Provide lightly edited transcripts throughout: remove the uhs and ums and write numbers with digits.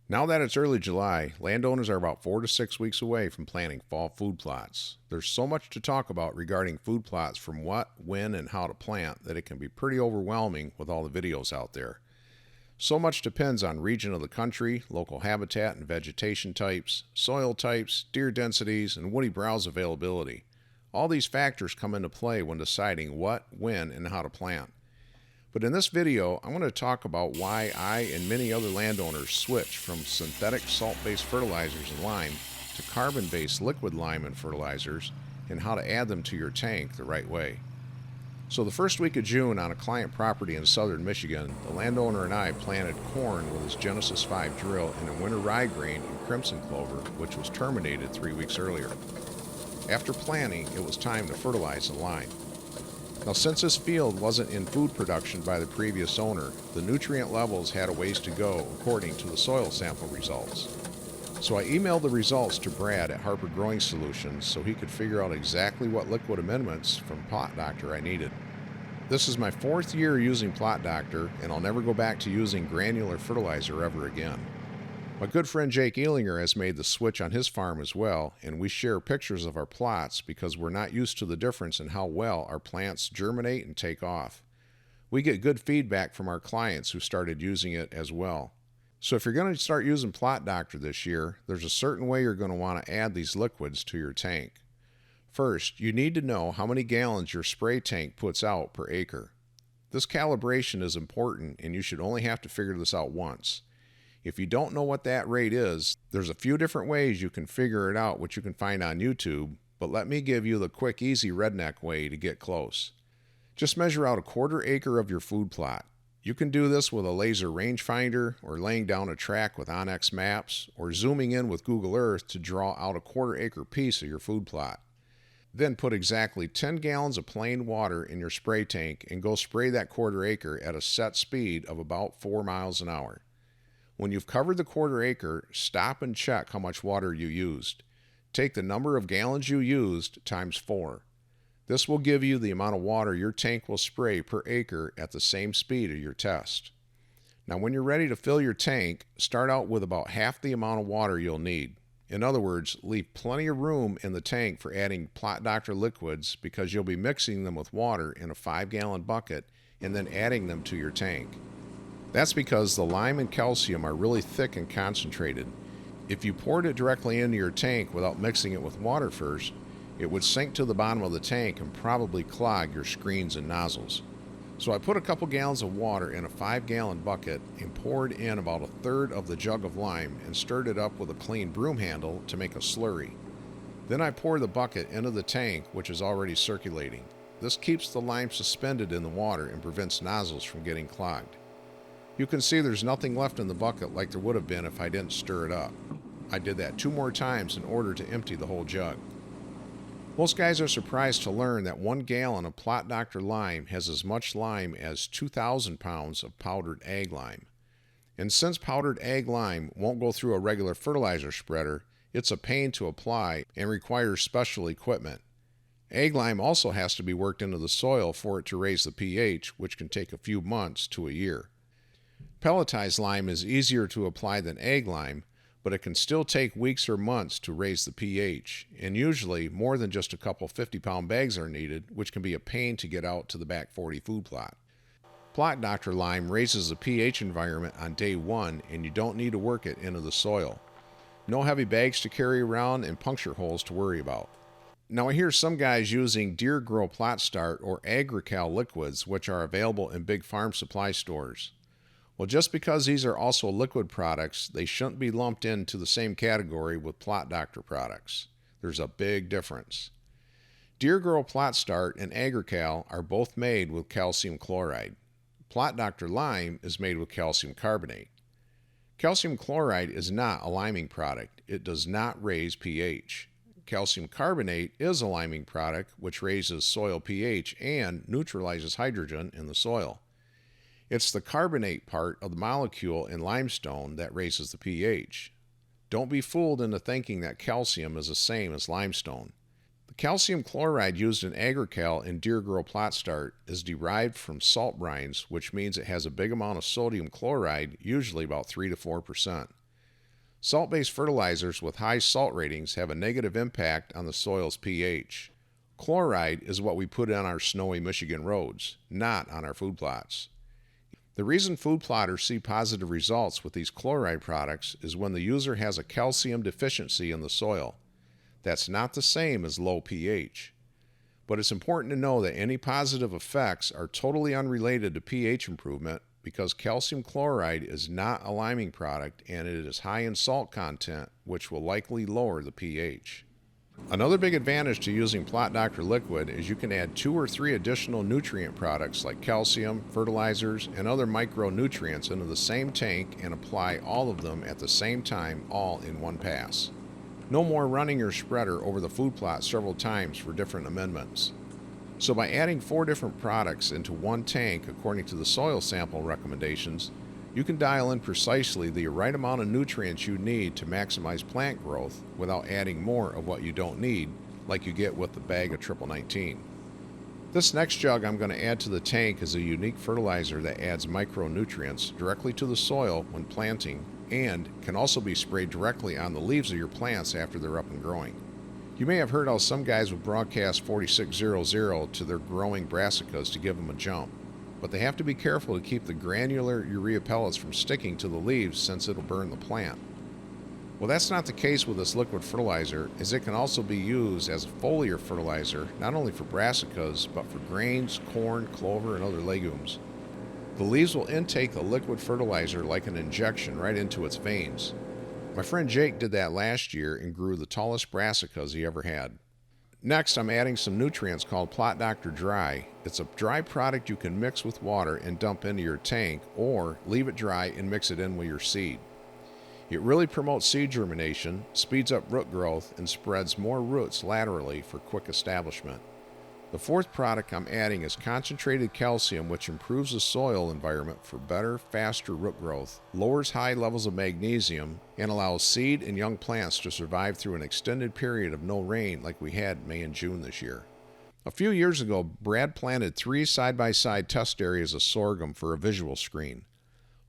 Now that it's early July, landowners are about 4 to 6 weeks away from planting fall food plots. There's so much to talk about regarding food plots, from what, when, and how to plant, that it can be pretty overwhelming with all the videos out there. So much depends on region of the country, local habitat and vegetation types, soil types, deer densities, and woody browse availability. All these factors come into play when deciding what, when, and how to plant. But in this video, I want to talk about why I and many other landowners switch from synthetic salt-based fertilizers and lime to carbon-based liquid lime and fertilizers, and how to add them to your tank the right way. So the first week of June, on a client property in southern Michigan, the landowner and I planted corn with his Genesis 5 drill in a winter ryegrain and crimson clover, which was terminated 3 weeks earlier. After planting, it was time to fertilize the lime. Now, since this field wasn't in food production by the previous owner, the nutrient levels had a ways to go according to the soil sample results. So I emailed the results to Brad at Harper Growing Solutions so he could figure out exactly what liquid amendments from Plot Doctor I needed. This is my 4th year using Plot Doctor, and I'll never go back to using granular fertilizer ever again. My good friend Jake Ealinger has made the switch on his farm as well, and we share pictures of our plots because we're not used to the difference in how well our plants germinate and take off. We get good feedback from our clients who started using it as well. So if you're going to start using Plot Doctor this year, there's a certain way you're going to want to add these liquids to your tank. First, you need to know how many gallons your spray tank puts out per acre. This calibration is important, and you should only have to figure this out once. If you don't know what that rate is, there's a few different ways you can figure it out, which you can find on YouTube, but let me give you the quick, easy redneck way to get close. Just measure out a 1/4 acre of your food plot. You can do this with a laser rangefinder, or laying down a track with Onyx maps, or zooming in with Google Earth to draw out a 1/4 acre piece of your food plot. Then put exactly 10 gallons of plain water in your spray tank and go spray that 1/4 acre at a set speed of about 4 miles an hour. When you've covered the 1/4 acre, stop and check how much water you used. Take the number of gallons you used times 4. This will give you the amount of water your tank will spray per acre at the same speed of your test. Now, when you're ready to fill your tank, start out with about half the amount of water you'll need. In other words, leave plenty of room in the tank for adding Plot Doctor liquids, because you'll be mixing them with water in a 5-gallon bucket and then adding them to your tank. That's because the lime and calcium are really thick and concentrated. If you poured it directly into your tank without mixing it with water first, it would sink to the bottom of the tank and probably clog your screens and nozzles. So I put a couple gallons of water in a 5-gallon bucket and poured in about 1/3 of the jug of lime and stirred it up with a clean broom handle to make a slurry. Then I pour the bucket into the tank, which is already circulating. This keeps the lime suspended in the water and prevents nozzles from getting clogged. You can see there's nothing left in the bucket like there would have been if I didn't stir it up. I did that 2 more times in order to empty the whole jug. Most guys are surprised to learn that 1 gallon of Plot Doctor lime has as much lime as 2,000 pounds of powdered ag lime. And since powdered ag lime won't go through a regular fertilizer spreader, it's a pain to apply and requires special equipment. Ag lime also has to be worked into the soil for it to raise the pH, which can take a few months to a year. Pelletized lime is easier to apply than ag lime, but it can still take weeks or months to raise the pH, and usually more than just a couple 50-pound bags are needed, which can be a pain to get out to the back 40 food plot. Plot Doctor lime raises the pH environment on day 1, and you don't need to work it into the soil. No heavy bags to carry around and puncture holes to worry about. Now, I hear some guys using Deer Grow Plot Start or Agrical liquids, which are available in big farm supply stores. Well, just because these are also liquid products, they shouldn't be lumped into the same category with Plot Doctor products. There's a big difference. Deer Grow Plot Start and Agrical are both made with calcium chloride. Plot Doctor lime is made with calcium carbonate. Calcium chloride is not a liming product. It does not raise pH. Calcium carbonate is a liming product, which raises soil pH and neutralizes hydrogen in the soil. It's the carbonate part of the molecule in limestone that raises the pH. Don't be fooled into thinking that calcium is the same as limestone. The calcium chloride used in Agrical and Deer Grow Plot Start is derived from salt brines, which means it has a big amount of sodium chloride, usually about 3 to 4%. Salt-based fertilizers with high salt ratings have a negative impact on the soil's pH. Chloride is what we put on our snowy Michigan roads, not on our food plots. The reason food plotters see positive results with these chloride products is when the user has a calcium deficiency in the soil. That's not the same as low pH. But it's important to know that any positive effects are totally unrelated to pH improvement because calcium chloride is not a liming product and it is high in salt content, which will likely lower the pH. Another big advantage to using Plot Doctor liquid is you can add 2 or 3 additional nutrient products like calcium, fertilizers, and other micronutrients into the same tank and apply all of them at the same time, all in one pass. No more running your spreader over the food plot several times for different amendments. So by adding 4 different products into one tank according to the soil sample recommendations, you can dial in precisely the right amount of nutrients you need to maximize plant growth without adding more of what you don't need, like you get with the bag of 1919. This next jug I'm going to add to the tank is a unique fertilizer that adds micronutrients directly to the soil when planting and can also be sprayed directly on the leaves of your plants after they're up and growing. You may have heard how some guys will broadcast 4600 to their growing brassicas to give them a jump, but they have to be careful to keep the granular urea pellets from sticking to the leaves since it'll burn the plant. Well, that's not the case with this liquid fertilizer, as it can also be used as a foliar fertilizer not only for brassicas but for grains, corn, clover, and other legumes. The leaves will intake the liquid fertilizer like an injection right into its veins. My friend Jake did that last year and grew the tallest brassicas he ever had. Next, I'm adding some nutrients called Plot Doctor Dry. It's a dry product you can mix with water and dump into your tank, or leave it dry and mix it in with your seed. It really promotes seed germination, speeds up root growth, and spreads more roots laterally for quick establishment. The 4th product I'm adding is concentrated calcium, which improves the soil environment for better, faster root growth, lowers high levels of magnesium, and allows seed and young plants to survive through an extended period of no rain like we had May and June this year. A few years ago, Brad planted 3 side-by-side test areas of sorghum for a visual screen.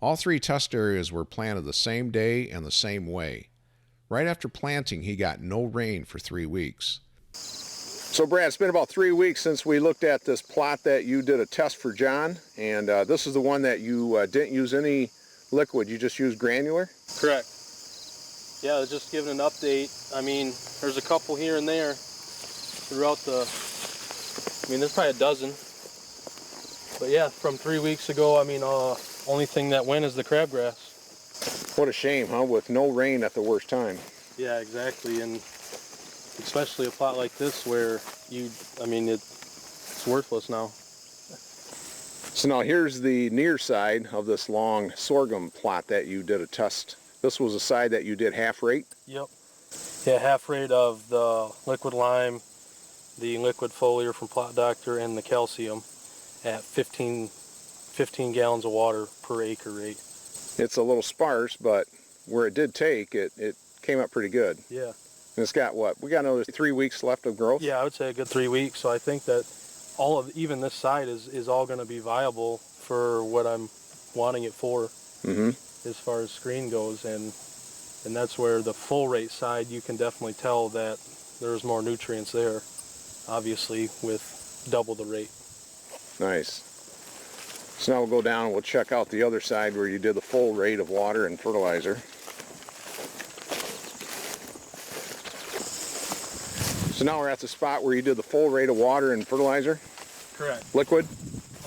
All 3 test areas were planted the same day and the same way. Right after planting, he got no rain for 3 weeks. So Brad, it's been about 3 weeks since we looked at this plot that you did a test for John, and this is the one that you didn't use any liquid, you just used granular? Correct. Yeah, I was just giving an update. I mean, there's a couple here and there throughout there's probably a dozen. But yeah, from 3 weeks ago, only thing that went is the crabgrass. What a shame, huh? With no rain at the worst time. Yeah, exactly, and especially a plot like this where it's worthless now. So now here's the near side of this long sorghum plot that you did a test. This was a side that you did half rate? Yep. Yeah, half rate of the liquid lime, the liquid foliar from Plot Doctor, and the calcium at 15 gallons of water per acre rate. It's a little sparse, but where it did take, it came up pretty good. Yeah. And it's got what? We got another 3 weeks left of growth? Yeah, I would say a good 3 weeks. So I think that even this side is all going to be viable for what I'm wanting it for, as far as screen goes. And that's where the full rate side, you can definitely tell that there's more nutrients there, obviously, with double the rate. Nice. So now we'll go down and we'll check out the other side where you did the full rate of water and fertilizer. So now we're at the spot where you did the full rate of water and fertilizer? Correct. Liquid?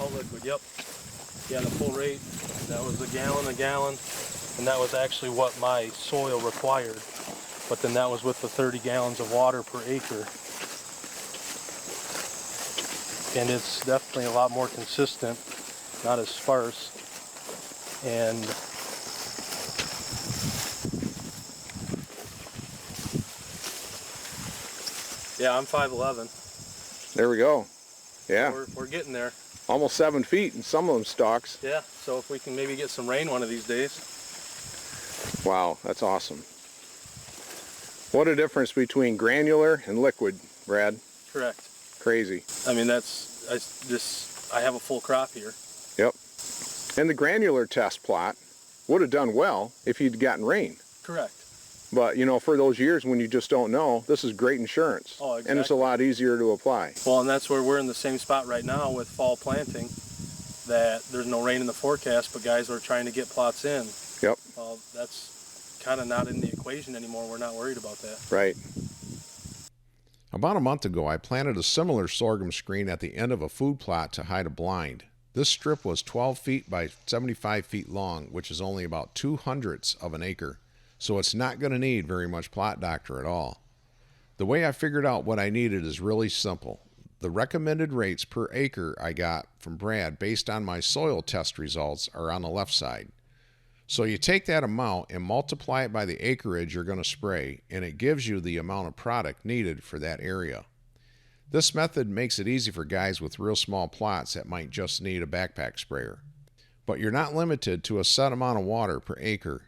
All liquid, yep. Yeah, the full rate, that was a gallon, and that was actually what my soil required. But then that was with the 30 gallons of water per acre. And it's definitely a lot more consistent, not as sparse. And yeah, I'm 5'11". There we go. Yeah. So we're getting there. Almost 7 feet in some of them stalks. Yeah, so if we can maybe get some rain one of these days. Wow, that's awesome. What a difference between granular and liquid, Brad. Correct. Crazy. I mean, I have a full crop here. Yep. And the granular test plot would have done well if you'd gotten rain. Correct. But, you know, for those years when you just don't know, this is great insurance. Oh, exactly. And it's a lot easier to apply. Well, and that's where we're in the same spot right now with fall planting, that there's no rain in the forecast, but guys are trying to get plots in. Yep. Well, that's kind of not in the equation anymore. We're not worried about that. Right. About a month ago, I planted a similar sorghum screen at the end of a food plot to hide a blind. This strip was 12 feet by 75 feet long, which is only about 2/100ths of an acre, so it's not going to need very much plot doctor at all. The way I figured out what I needed is really simple. The recommended rates per acre I got from Brad based on my soil test results are on the left side. So you take that amount and multiply it by the acreage you're going to spray, and it gives you the amount of product needed for that area. This method makes it easy for guys with real small plots that might just need a backpack sprayer. But you're not limited to a set amount of water per acre.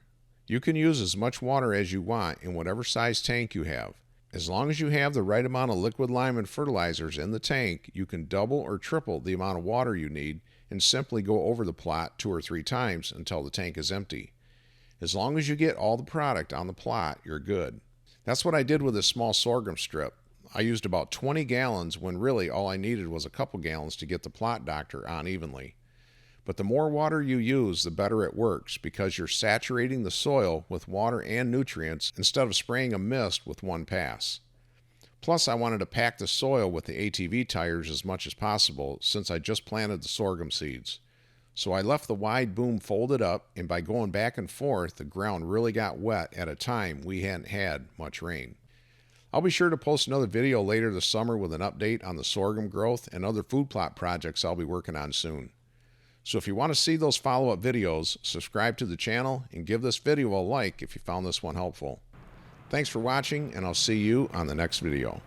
You can use as much water as you want in whatever size tank you have. As long as you have the right amount of liquid lime and fertilizers in the tank, you can double or triple the amount of water you need and simply go over the plot 2 or 3 times until the tank is empty. As long as you get all the product on the plot, you're good. That's what I did with this small sorghum strip. I used about 20 gallons when really all I needed was a couple gallons to get the plot doctor on evenly. But the more water you use, the better it works because you're saturating the soil with water and nutrients instead of spraying a mist with one pass. Plus, I wanted to pack the soil with the ATV tires as much as possible since I just planted the sorghum seeds. So I left the wide boom folded up, and by going back and forth, the ground really got wet at a time we hadn't had much rain. I'll be sure to post another video later this summer with an update on the sorghum growth and other food plot projects I'll be working on soon. So if you want to see those follow-up videos, subscribe to the channel and give this video a like if you found this one helpful. Thanks for watching, and I'll see you on the next video.